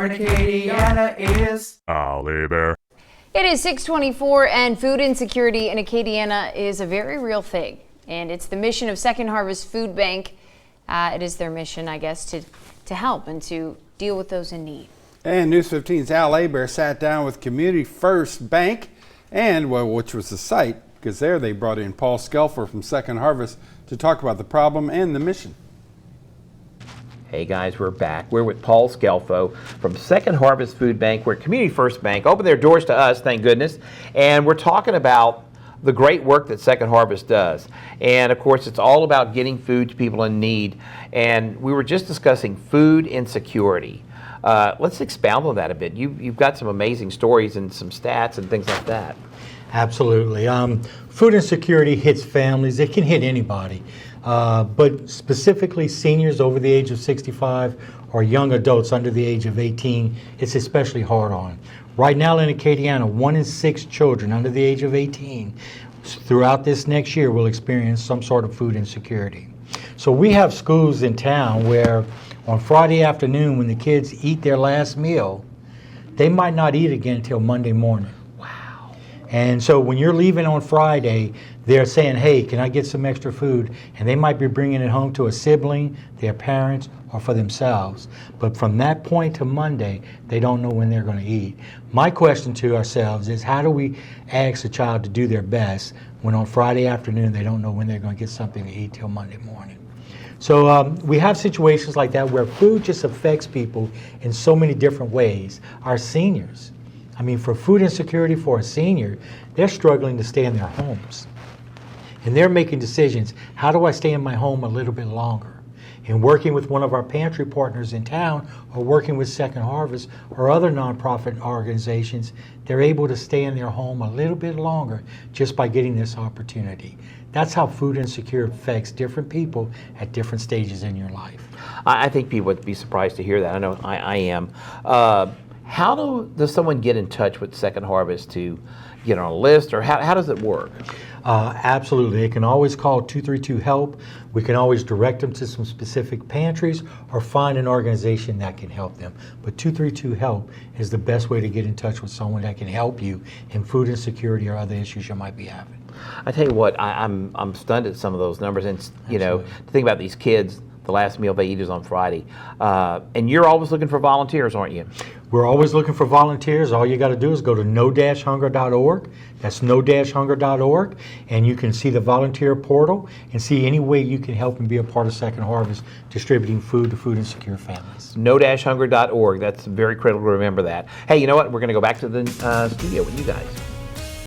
here in Acadiana is Ollie Bear. It is 6:24, and food insecurity in Acadiana is a very real thing. And it's the mission of Second Harvest Food Bank. It is their mission, I guess, to help and to deal with those in need. And News 15's Al Aber sat down with Community First Bank, and which was the site, because there they brought in Paul Scelfo from Second Harvest to talk about the problem and the mission. Hey guys, we're back. We're with Paul Scelfo from Second Harvest Food Bank. We're Community First Bank. Opened their doors to us, thank goodness. And we're talking about the great work that Second Harvest does. And of course, it's all about getting food to people in need. And we were just discussing food insecurity. Let's expound on that a bit. You've got some amazing stories and some stats and things like that. Absolutely. Food insecurity hits families. It can hit anybody. But specifically seniors over the age of 65 or young adults under the age of 18, it's especially hard on. Right now in Acadiana, 1 in 6 children under the age of 18 throughout this next year will experience some sort of food insecurity. So we have schools in town where on Friday afternoon when the kids eat their last meal, they might not eat again until Monday morning. Wow. And so when you're leaving on Friday, they're saying, hey, can I get some extra food? And they might be bringing it home to a sibling, their parents, or for themselves. But from that point to Monday, they don't know when they're going to eat. My question to ourselves is, how do we ask a child to do their best when on Friday afternoon they don't know when they're going to get something to eat till Monday morning? So we have situations like that where food just affects people in so many different ways. Our seniors, I mean, for food insecurity for a senior, they're struggling to stay in their homes. And they're making decisions, how do I stay in my home a little bit longer? And working with one of our pantry partners in town or working with Second Harvest or other nonprofit organizations, they're able to stay in their home a little bit longer just by getting this opportunity. That's how food insecurity affects different people at different stages in your life. I think people would be surprised to hear that. I know I am. How does someone get in touch with Second Harvest to get on a list, or how does it work? Absolutely. They can always call 232-HELP. We can always direct them to some specific pantries or find an organization that can help them. But 232-HELP is the best way to get in touch with someone that can help you in food insecurity or other issues you might be having. I tell you what, I'm stunned at some of those numbers, and you know, to think about these kids, the last meal they eat is on Friday, and you're always looking for volunteers, aren't you? We're always looking for volunteers. All you got to do is go to no-hunger.org. That's no-hunger.org, and you can see the volunteer portal and see any way you can help and be a part of Second Harvest distributing food to food insecure families. no-hunger.org. That's very critical to remember that. Hey, you know what? We're going to go back to the studio with you guys.